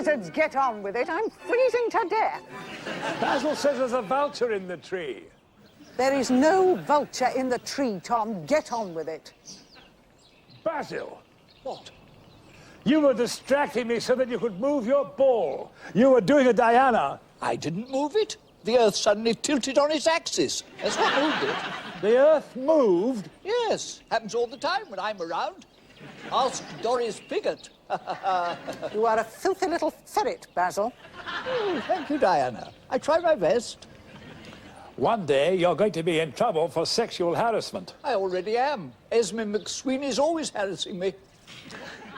wizards get on with it. I'm freezing to death. Basil says there's a vulture in the tree. There is no vulture in the tree, Tom. Get on with it. Basil, What? you were distracting me so that you could move your ball. You were doing a Diana. I didn't move it. The Earth suddenly tilted on its axis. That's what moved it. The Earth moved. Yes, happens all the time when I'm around. Ask Doris Piggott. You are a filthy little ferret, Basil. Oh, thank you, Diana. I try my best. One day you're going to be in trouble for sexual harassment. I already am. Esme McSweeney's always harassing me.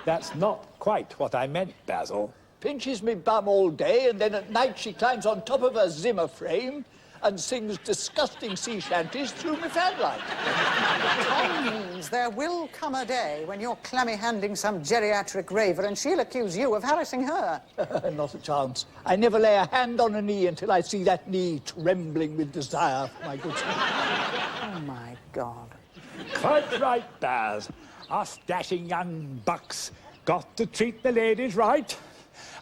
That's not quite what I meant, Basil. Pinches me bum all day, and then at night she climbs on top of her Zimmer frame and sings disgusting sea shanties through my fanlight. Tom means there will come a day when you're clammy-handing some geriatric raver and she'll accuse you of harassing her. Not a chance. I never lay a hand on a knee until I see that knee trembling with desire for my good son. Oh, my God. Quite right, Baz. Us dashing young bucks got to treat the ladies right.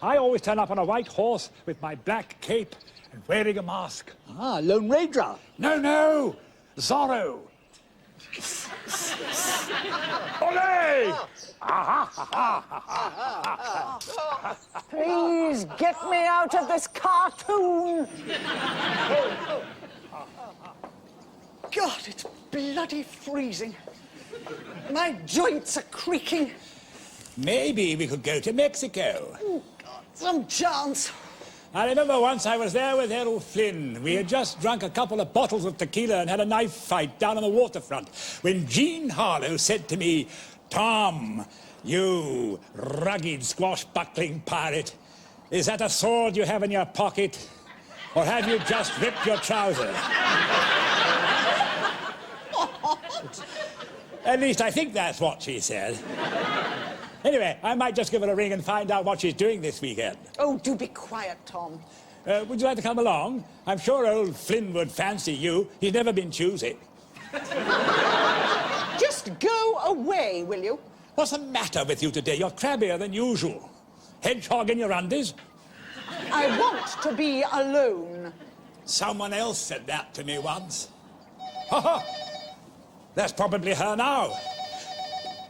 I always turn up on a white horse with my black cape and wearing a mask. Ah, Lone Ranger. No, Zorro. Olé! Please get me out of this cartoon. God, it's bloody freezing. My joints are creaking. Maybe we could go to Mexico. Oh, God, some chance. I remember once I was there with Errol Flynn. We had just drunk a couple of bottles of tequila and had a knife fight down on the waterfront when Jean Harlow said to me, "Tom, you rugged squash-buckling pirate, is that a sword you have in your pocket, or have you just ripped your trousers?" At least I think that's what she said. Anyway, I might just give her a ring and find out what she's doing this weekend. Oh, do be quiet, Tom. Would you like to come along? I'm sure old Flynn would fancy you. He's never been choosy. Just go away, will you? What's the matter with you today? You're crabbier than usual. Hedgehog in your undies? I want to be alone. Someone else said that to me once. Ha ha! That's probably her now.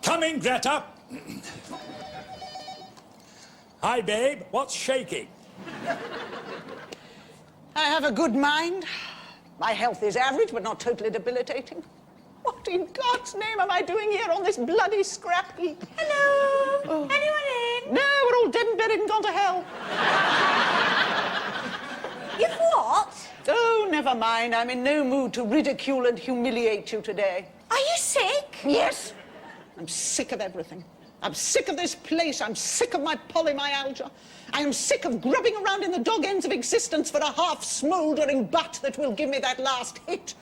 Coming, Greta. Hi, babe. What's shaking? I have a good mind. My health is average, but not totally debilitating. What in God's name am I doing here on this bloody scrap heap? Hello? Oh. Anyone in? No, we're all dead and buried and gone to hell. You've what? Oh, never mind. I'm in no mood to ridicule and humiliate you today. Are you sick? Yes. I'm sick of everything. I'm sick of this place. I'm sick of my polymyalgia. I am sick of grubbing around in the dog ends of existence for a half-smouldering butt that will give me that last hit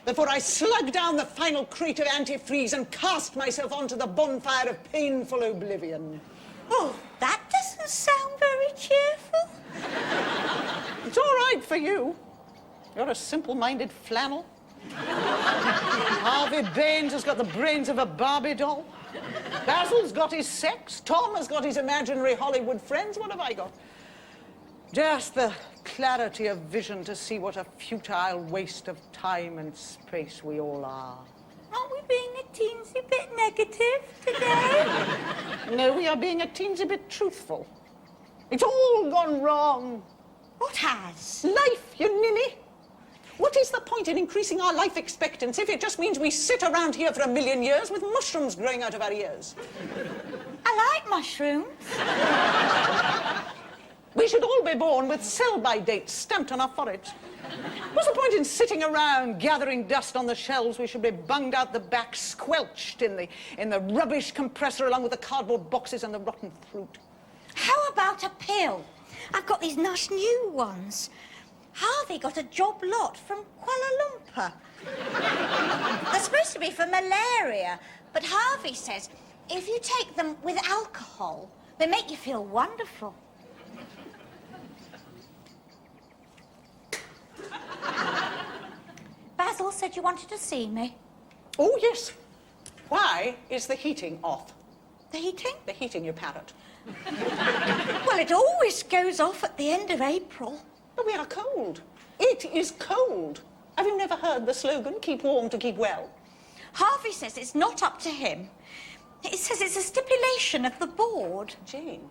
before I slug down the final crate of antifreeze and cast myself onto the bonfire of painful oblivion. Oh, that doesn't sound very cheerful. It's all right for you. You're a simple-minded flannel. Harvey Baines has got the brains of a Barbie doll. Basil's got his sex. Tom has got his imaginary Hollywood friends. What have I got? Just the clarity of vision to see what a futile waste of time and space we all are. Aren't we being a teensy bit negative today? No, we are being a teensy bit truthful. It's all gone wrong. What has? Life, you ninny. What is the point in increasing our life expectancy if it just means we sit around here for 1,000,000 years with mushrooms growing out of our ears? I like mushrooms. We should all be born with sell-by dates stamped on our foreheads. What's the point in sitting around gathering dust on the shelves? We should be bunged out the back, squelched in the rubbish compressor along with the cardboard boxes and the rotten fruit. How about a pill? I've got these nice new ones. Harvey got a job lot from Kuala Lumpur. They're supposed to be for malaria, but Harvey says if you take them with alcohol, they make you feel wonderful. Basil said you wanted to see me. Oh, yes. Why is the heating off? The heating? The heating, you parrot. Well, it always goes off at the end of April. But we are cold. It is cold. Have you never heard the slogan, keep warm to keep well? Harvey says it's not up to him. He says it's a stipulation of the board. Jane,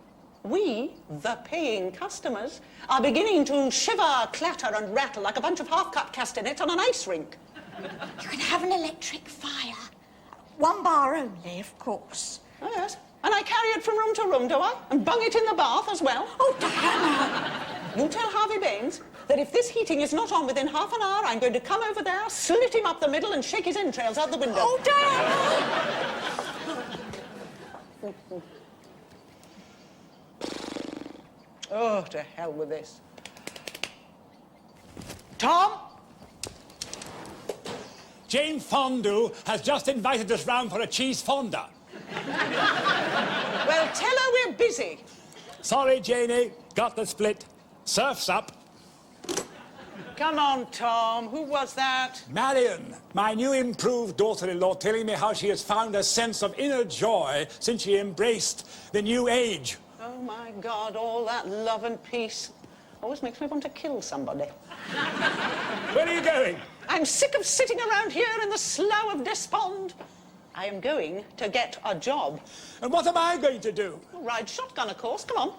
we, the paying customers, are beginning to shiver, clatter and rattle like a bunch of half-cut castanets on an ice rink. You can have an electric fire. 1 bar only, of course. Oh, yes. And I carry it from room to room, do I? And bung it in the bath as well? Oh, Diana! You tell Harvey Baines that if this heating is not on within half an hour, I'm going to come over there, slit him up the middle and shake his entrails out the window. Oh, Diana! Oh, to hell with this. Tom? Jane Fondue has just invited us round for a cheese fonda. Well, tell her we're busy. Sorry, Janie, got the split. Surf's up. Come on, Tom. Who was that? Marion, my new improved daughter-in-law, telling me how she has found a sense of inner joy since she embraced the new age. Oh, my God, all that love and peace always makes me want to kill somebody. Where are you going? I'm sick of sitting around here in the slough of despond. I am going to get a job. And what am I going to do? Ride shotgun, of course. Come on.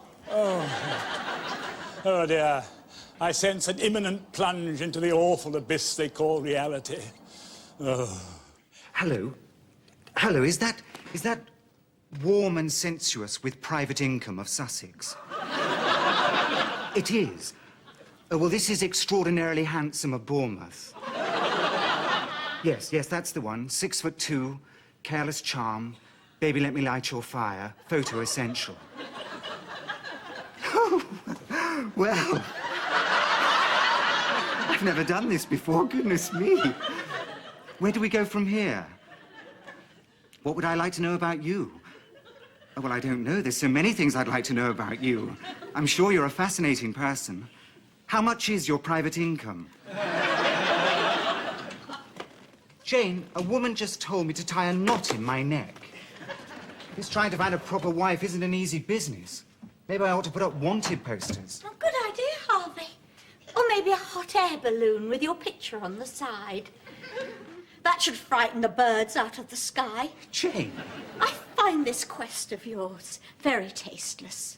Oh, dear. I sense an imminent plunge into the awful abyss they call reality. Oh. Hello? Hello, is that warm and sensuous with private income of Sussex? It is. Oh, well, this is extraordinarily handsome of Bournemouth. Yes, that's the one. 6'2", careless charm, baby let me light your fire, photo essential. Oh, well, I've never done this before, goodness me. Where do we go from here? What would I like to know about you? Oh, well, I don't know. There's so many things I'd like to know about you. I'm sure you're a fascinating person. How much is your private income? Jane, a woman just told me to tie a knot in my neck. This trying to find a proper wife isn't an easy business. Maybe I ought to put up wanted posters. Oh, good idea, Harvey. Or maybe a hot air balloon with your picture on the side. That should frighten the birds out of the sky. Jane! I find this quest of yours very tasteless.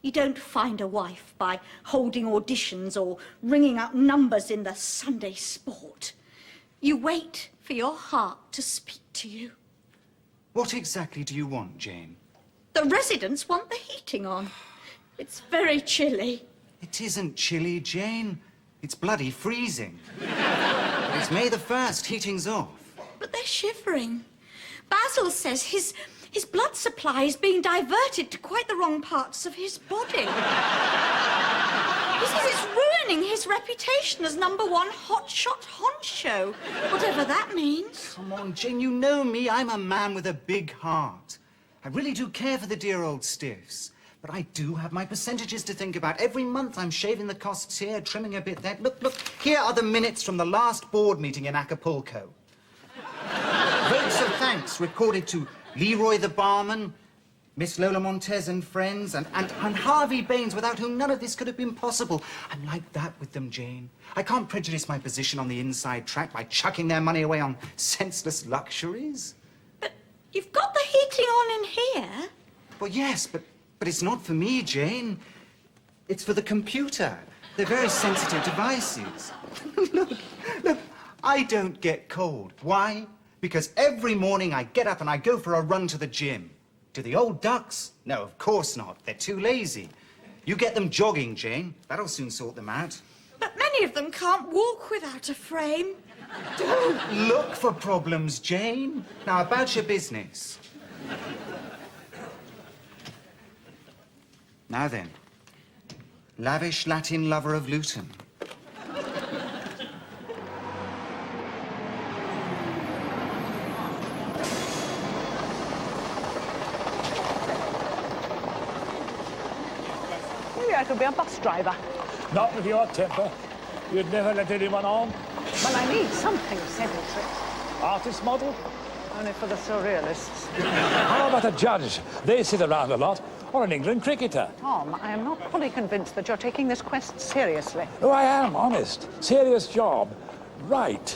You don't find a wife by holding auditions or ringing up numbers in the Sunday Sport. You wait for your heart to speak to you. What exactly do you want, Jane? The residents want the heating on. It's very chilly. It isn't chilly, Jane. It's bloody freezing. But it's May the 1st. Heating's off. But they're shivering. Basil says his blood supply is being diverted to quite the wrong parts of his body. He says it's ruining his reputation as #1 hotshot honcho, whatever that means. Come on, Jane, you know me. I'm a man with a big heart. I really do care for the dear old stiffs. But I do have my percentages to think about. Every month I'm shaving the costs here, trimming a bit there. Look, here are the minutes from the last board meeting in Acapulco. Votes of thanks recorded to Leroy the barman, Miss Lola Montez and friends, and Harvey Baines, without whom none of this could have been possible. I'm like that with them, Jane. I can't prejudice my position on the inside track by chucking their money away on senseless luxuries. But you've got the heating on in here. Well, yes, but it's not for me, Jane. It's for the computer. They're very sensitive devices. Look, I don't get cold. Why? Because every morning I get up and I go for a run to the gym. Do the old ducks? No, of course not. They're too lazy. You get them jogging, Jane. That'll soon sort them out. But many of them can't walk without a frame. Don't look for problems, Jane. Now, about your business. Now then, lavish Latin lover of Luton. Maybe I could be a bus driver. Not with your temper. You'd never let anyone on. Well, I need something eccentric. Artist model? Only for the surrealists. How about a judge? They sit around a lot. or an England cricketer. Tom, I am not fully convinced that you're taking this quest seriously. Oh, I am, honest. Serious job. Right.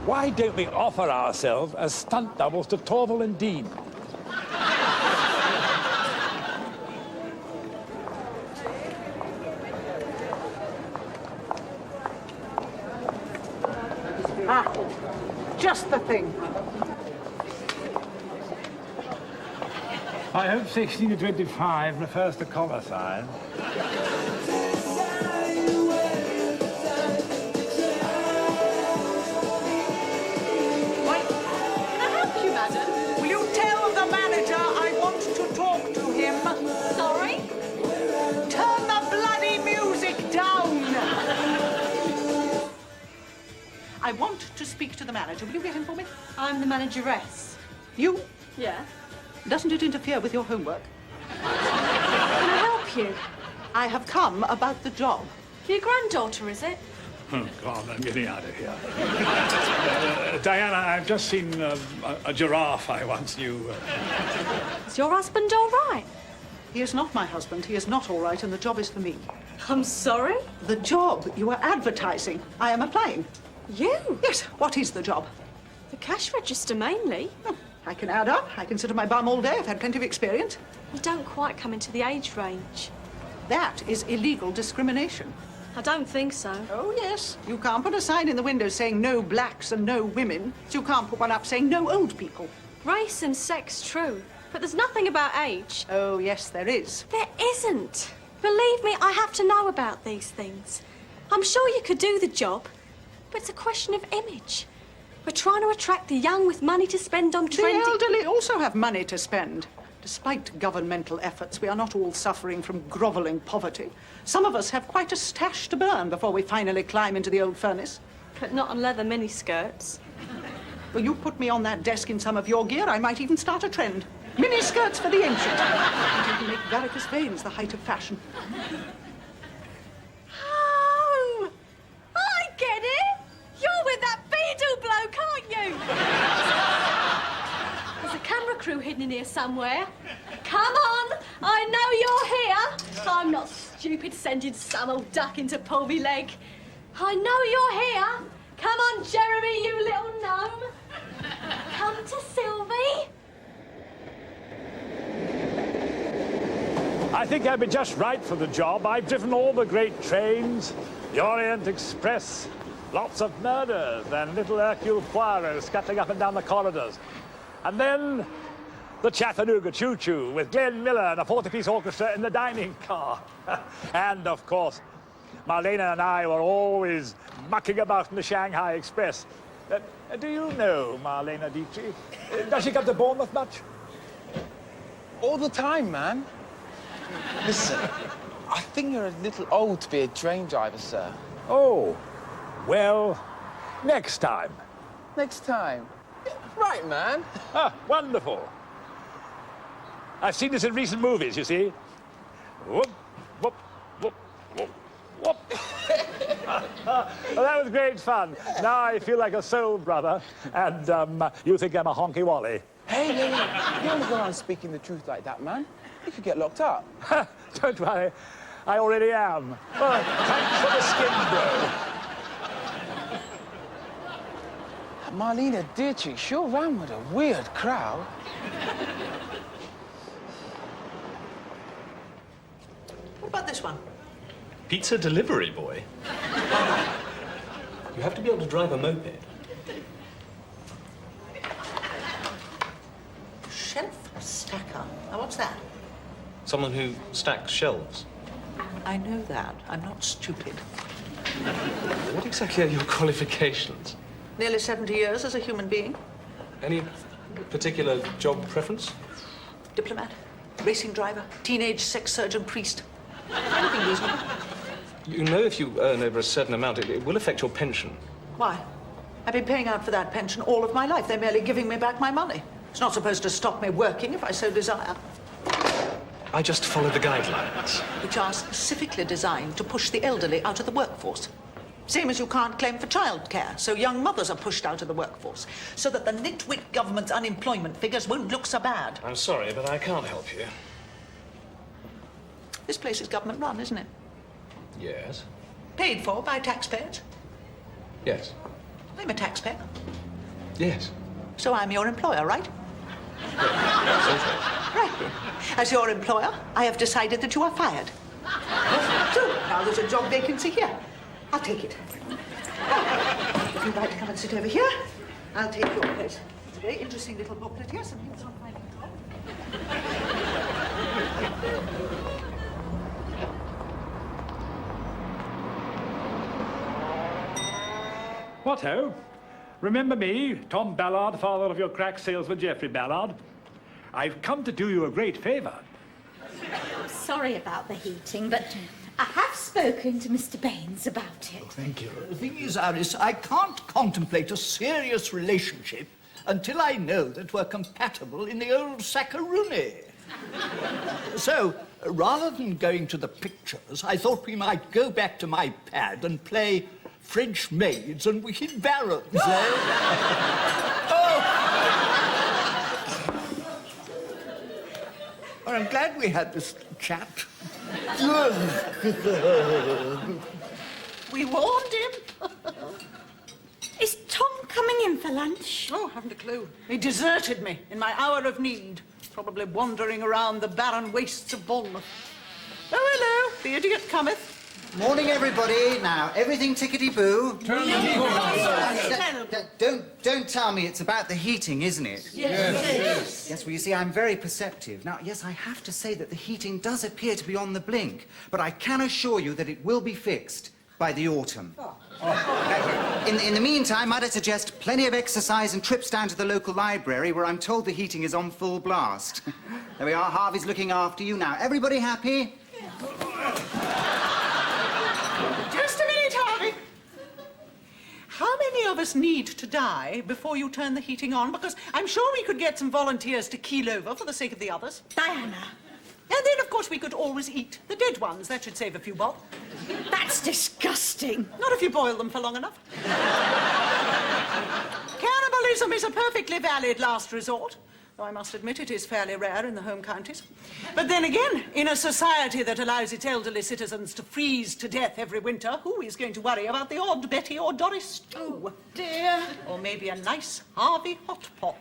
Why don't we offer ourselves as stunt doubles to Torval and Dean? Ah, just the thing. I hope 16 to 25 refers to collar sign. Will you tell the manager I want to talk to him? Sorry? Turn the bloody music down! I want to speak to the manager. Will you get him for me? I'm the manageress. You? Yeah? Doesn't it interfere with your homework? Can I help you? I have come about the job. For your granddaughter, is it? Oh, God, I'm getting out of here. Diana, I've just seen a giraffe I once knew. Is your husband all right? He is not my husband. He is not all right, and the job is for me. I'm sorry? The job you are advertising. I am applying. You? Yes, what is the job? The cash register, mainly. Oh, I can add up. I can sit on my bum all day. I've had plenty of experience. You don't quite come into the age range. That is illegal discrimination. I don't think so. Oh, yes. You can't put a sign in the window saying no blacks and no women. So you can't put one up saying no old people. Race and sex, true. But there's nothing about age. Oh, yes, there is. There isn't. Believe me, I have to know about these things. I'm sure you could do the job, but it's a question of image. We're trying to attract the young with money to spend on trendy... The elderly also have money to spend. Despite governmental efforts, we are not all suffering from grovelling poverty. Some of us have quite a stash to burn before we finally climb into the old furnace. But not on leather miniskirts. Well, you put me on that desk in some of your gear, I might even start a trend. Miniskirts for the ancient. And you can make varicose veins the height of fashion. Oh! I get it! You're with that Beadle bloke, aren't you? There's a camera crew hidden in here somewhere. Come on! I know you're here! I'm not stupid sending some old duck in to pull me leg. I know you're here! Come on, Jeremy, you little gnome! Come to Sylvie! I think I'd be just right for the job. I've driven all the great trains, the Orient Express, lots of murders, and little Hercule Poirot scuttling up and down the corridors. And then the Chattanooga Choo-Choo with Glenn Miller and a 40-piece orchestra in the dining car. And, of course, Marlena and I were always mucking about in the Shanghai Express. Do you know Marlena Dietrich? Does she come to Bournemouth much? All the time, man. Listen, I think you're a little old to be a train driver, sir. Oh, well, next time. Next time. Yeah, right, man. Ah, wonderful. I've seen this in recent movies, you see. Whoop, whoop, whoop, whoop, whoop. Well, that was great fun. Now I feel like a soul brother, and you think I'm a honky wally. Hey, you don't go on speaking the truth like that, man. You could get locked up. Don't worry, I already am. Well, thanks for the skin, bro. Marlena Dietrich sure ran with a weird crowd. What about this one? Pizza delivery boy? You have to be able to drive a moped. Shelf stacker. Now, what's that? Someone who stacks shelves. I know that. I'm not stupid. What exactly are your qualifications? Nearly 70 years as a human being. Any particular job preference? Diplomat, racing driver, teenage sex surgeon priest. Anything reasonable. You know if you earn over a certain amount, it will affect your pension. Why? I've been paying out for that pension all of my life. They're merely giving me back my money. It's not supposed to stop me working if I so desire. I just follow the guidelines. Which are specifically designed to push the elderly out of the workforce. Same as you can't claim for childcare, so young mothers are pushed out of the workforce, so that the nitwit government's unemployment figures won't look so bad. I'm sorry, but I can't help you. This place is government-run, isn't it? Yes. Paid for by taxpayers. Yes. I'm a taxpayer. Yes. So I'm your employer, right? Right then. As your employer, I have decided that you are fired. So, now there's a job vacancy here. I'll take it. If you'd like to come and sit over here, I'll take your place. It's a very interesting little booklet here, some hints on finding a job. What ho? Remember me, Tom Ballard, father of your crack salesman Geoffrey Ballard? I've come to do you a great favour. Sorry about the heating, but I have spoken to Mr. Baines about it. Thank you. The thing is, Iris, I can't contemplate a serious relationship until I know that we're compatible in the old saccaroonie. So, rather than going to the pictures, I thought we might go back to my pad and play French maids and wicked barons, eh? Oh! Well, I'm glad we had this chat. We warned him. Is Tom coming in for lunch? Oh, haven't a clue. He deserted me in my hour of need. Probably wandering around the barren wastes of Bournemouth. Oh, hello. The idiot cometh. Morning, everybody. Now, everything tickety-boo. Don't tell me it's about the heating, isn't it? Yes. Yes, well, you see, I'm very perceptive. Now, yes, I have to say that the heating does appear to be on the blink, but I can assure you that it will be fixed by the autumn. In the meantime, might I suggest plenty of exercise and trips down to the local library, where I'm told the heating is on full blast. There we are. Harvey's looking after you. Now, everybody happy? Just a minute, Harvey. How many of us need to die before you turn the heating on? Because I'm sure we could get some volunteers to keel over for the sake of the others. Diana. And then, of course, we could always eat the dead ones. That should save a few bob. That's disgusting. Not if you boil them for long enough. Cannibalism is a perfectly valid last resort, though I must admit it is fairly rare in the home counties. But then again, in a society that allows its elderly citizens to freeze to death every winter, who is going to worry about the odd Betty or Doris stew? Dear. Or maybe a nice Harvey hot pot.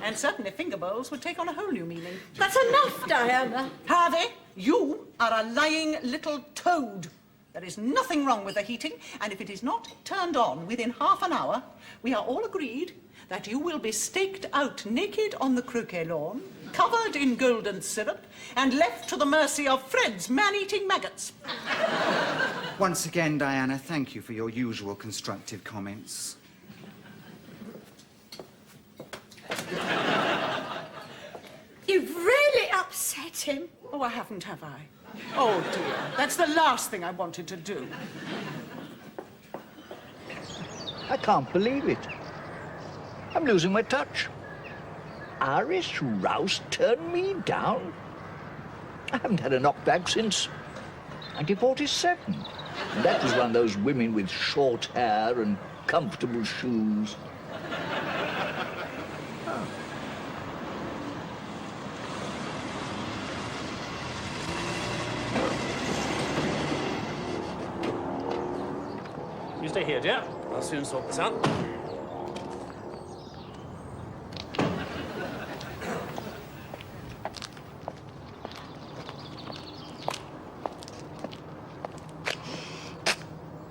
And certainly finger bowls would take on a whole new meaning. That's enough, Diana. Harvey, you are a lying little toad. There is nothing wrong with the heating, and if it is not turned on within half an hour, we are all agreed that you will be staked out naked on the croquet lawn, covered in golden syrup, and left to the mercy of Fred's man-eating maggots. Once again, Diana, thank you for your usual constructive comments. You've really upset him. Oh, I haven't, have I? Oh, dear. That's the last thing I wanted to do. I can't believe it. I'm losing my touch. Iris Rouse turned me down. I haven't had a knockback since 1947. And that was one of those women with short hair and comfortable shoes. You stay here, dear. I'll soon sort this out.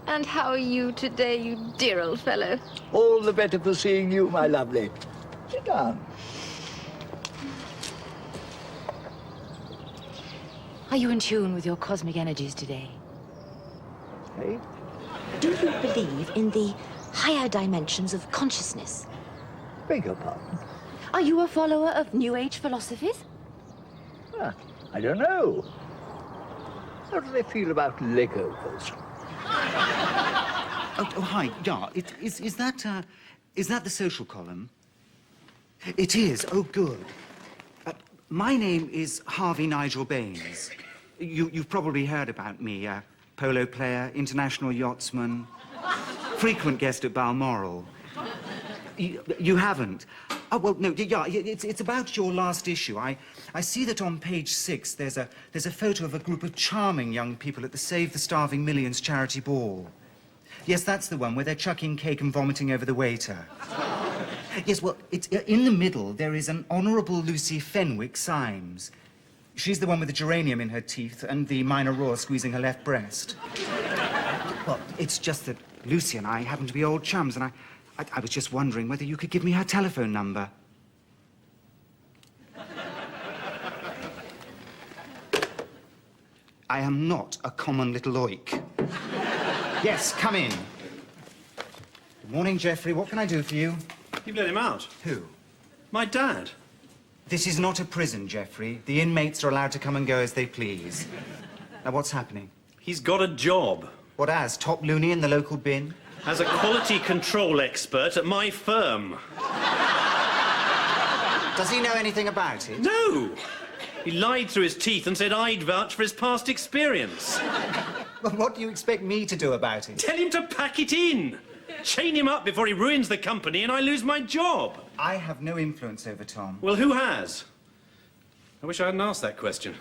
And how are you today, you dear old fellow? All the better for seeing you, my lovely. Sit down. Are you in tune with your cosmic energies today? Hey? Do you believe in the higher dimensions of consciousness? Beg your pardon? Are you a follower of New Age philosophies? Ah, I don't know. How do they feel about Legos? Oh, hi. Yeah, is that the social column? It is. Oh, good. My name is Harvey Nigel Baines. You've probably heard about me. Polo player, international yachtsman, frequent guest at Balmoral. You haven't. Oh, well, no, yeah, it's about your last issue. I see that on page 6 there's a photo of a group of charming young people at the Save the Starving Millions charity ball. Yes, that's the one where they're chucking cake and vomiting over the waiter. Yes, well, it's in the middle there is an Honourable Lucy Fenwick Symes. She's the one with the geranium in her teeth and the minor roar squeezing her left breast. Well, it's just that Lucy and I happen to be old chums, and I was just wondering whether you could give me her telephone number. I am not a common little oik. Yes, come in. Good morning, Geoffrey. What can I do for you? You've let him out. Who? My dad. This is not a prison, Geoffrey. The inmates are allowed to come and go as they please. Now, what's happening? He's got a job. What as? Top loony in the local bin? As a quality control expert at my firm. Does he know anything about it? No! He lied through his teeth and said I'd vouch for his past experience. Well, what do you expect me to do about it? Tell him to pack it in. Chain him up before he ruins the company and I lose my job. I have no influence over Tom. Well, who has? I wish I hadn't asked that question.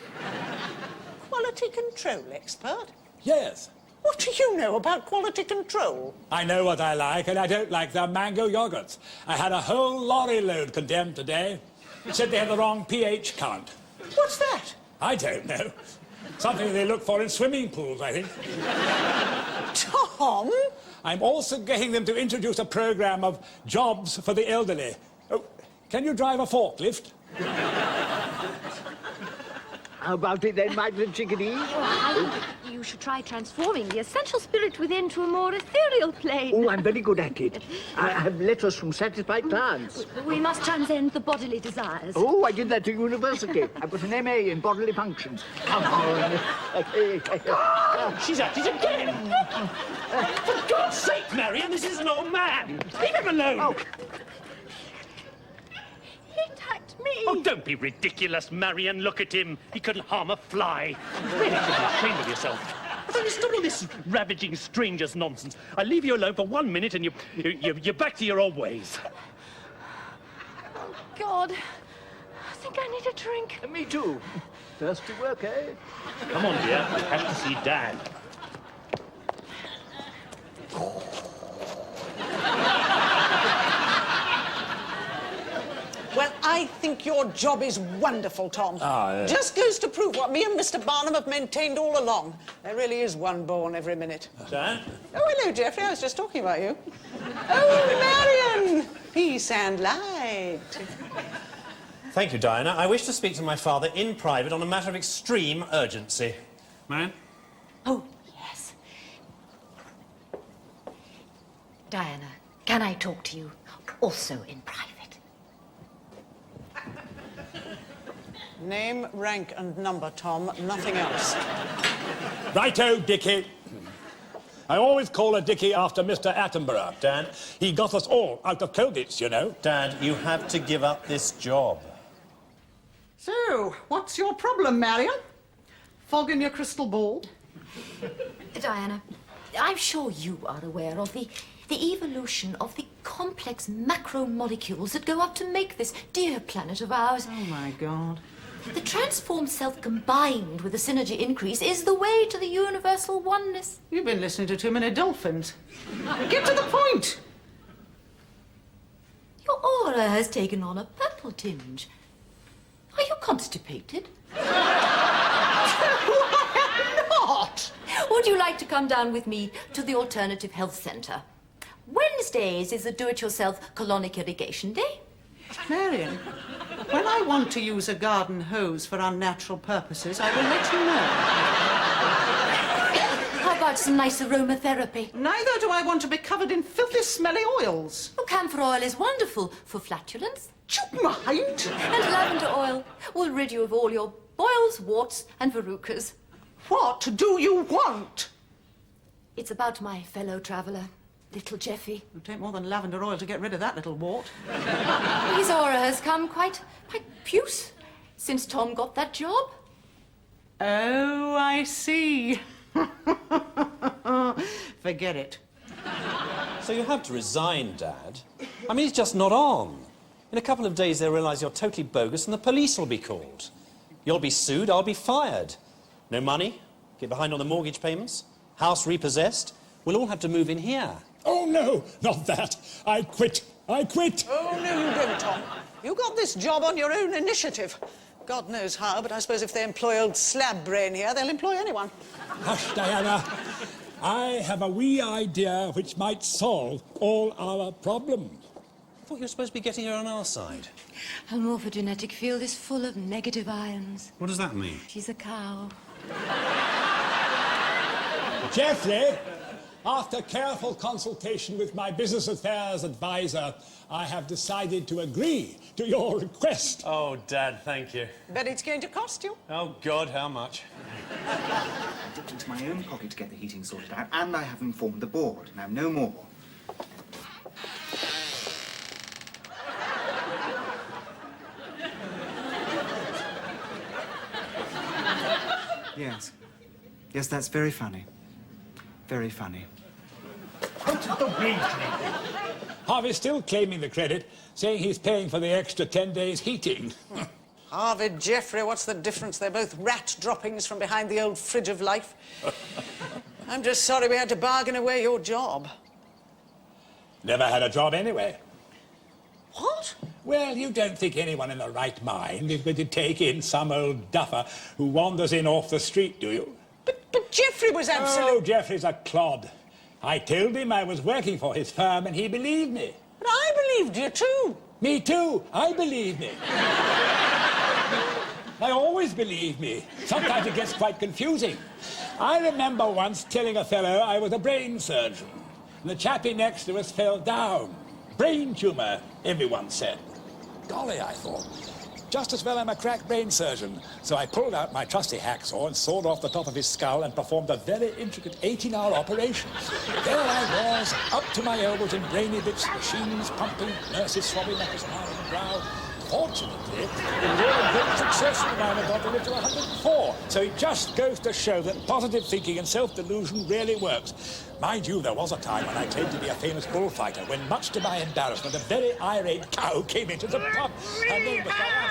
Quality control expert? Yes. What do you know about quality control? I know what I like, and I don't like their mango yogurts. I had a whole lorry load condemned today. Said they had the wrong pH count. What's that? I don't know. Something they look for in swimming pools, I think. Tom? I'm also getting them to introduce a program of jobs for the elderly. Oh, can you drive a forklift? How about it then, my little chickadee? I think you should try transforming the essential spirit within to a more ethereal plane. Oh, I'm very good at it. I have letters from satisfied clients. We must transcend the bodily desires. Oh, I did that to university. I've got an MA in bodily functions. Come on. She's at it again! For God's sake, Marion, this is an old man! Leave him alone! Oh. He attacked me. Oh, don't be ridiculous, Marion. Look at him. He couldn't harm a fly. Really, you should be ashamed of yourself. But stop all this ravaging strangers nonsense. I leave you alone for 1 minute and you're back to your old ways. Oh, God. I think I need a drink. Me too. Thirsty work, eh? Come on, dear. We have to see Dad. Well, I think your job is wonderful, Tom. Yeah. Just goes to prove what me and Mr. Barnum have maintained all along. There really is one born every minute. Dad? Oh, hello, Geoffrey. I was just talking about you. Oh, Marion! Peace and light. Thank you, Diana. I wish to speak to my father in private on a matter of extreme urgency. Marion? Oh, yes. Diana, can I talk to you also in private? Name, rank and number, Tom. Nothing else. Righto, Dickie. I always call a Dickie after Mr. Attenborough. Dad? He got us all out of COVID, you know. Dad, you have to give up this job. So, what's your problem, Marion? Fog in your crystal ball? Diana, I'm sure you are aware of the evolution of the complex macromolecules that go up to make this dear planet of ours. Oh, my God. The transformed self combined with the synergy increase is the way to the universal oneness. You've been listening to too many dolphins. Get to the point! Your aura has taken on a purple tinge. Are you constipated? Not! Would you like to come down with me to the Alternative Health Centre? Wednesdays is the do-it-yourself colonic irrigation day. Marion, when I want to use a garden hose for unnatural purposes, I will let you know. How about some nice aromatherapy? Neither do I want to be covered in filthy, smelly oils. Oh, camphor oil is wonderful for flatulence. Do you mind? And lavender oil will rid you of all your boils, warts and verrucas. What do you want? It's about my fellow traveller, little Geoffrey. It'll take more than lavender oil to get rid of that little wart. His aura has come quite puce since Tom got that job. Oh, I see. Forget it. So you have to resign, Dad. I mean, he's just not on. In a couple of days, they'll realise you're totally bogus and the police will be called. You'll be sued, I'll be fired. No money, get behind on the mortgage payments, house repossessed. We'll all have to move in here. Oh, no, not that. I quit. I quit. Oh, no, you don't, Tom. You got this job on your own initiative. God knows how, but I suppose if they employ old slab brain here, they'll employ anyone. Hush, Diana. I have a wee idea which might solve all our problems. I thought you were supposed to be getting her on our side. Her morphogenetic field is full of negative ions. What does that mean? She's a cow. Geoffrey, after careful consultation with my business affairs advisor, I have decided to agree to your request. Oh, Dad, thank you. Bet it's going to cost you. Oh, God, how much? I dipped into my own pocket to get the heating sorted out, and I have informed the board. Now, no more. Yes. Yes, that's very funny. Very funny. Out of the way, Harvey's still claiming the credit, saying he's paying for the extra 10 days heating. Harvey, Geoffrey, what's the difference? They're both rat droppings from behind the old fridge of life. I'm just sorry we had to bargain away your job. Never had a job anyway. What? Well, you don't think anyone in their right mind is going to take in some old duffer who wanders in off the street, do you? But Geoffrey was absolutely... Oh, Geoffrey's a clod. I told him I was working for his firm and he believed me. But I believed you too. Me too. I believe me. They always believe me. Sometimes it gets quite confusing. I remember once telling a fellow I was a brain surgeon, and the chappie next to us fell down. Brain tumour, everyone said. Golly, I thought. Just as well I'm a crack brain surgeon. So I pulled out my trusty hacksaw and sawed off the top of his skull and performed a very intricate 18-hour operation. There I was, up to my elbows in brainy bits, machines pumping, nurses swabbing up his arm and brow. Fortunately, the real great success of the man got to live to 104. So it just goes to show that positive thinking and self-delusion really works. Mind you, there was a time when I claimed to be a famous bullfighter, when, much to my embarrassment, a very irate cow came into the pub. Her name was Diana.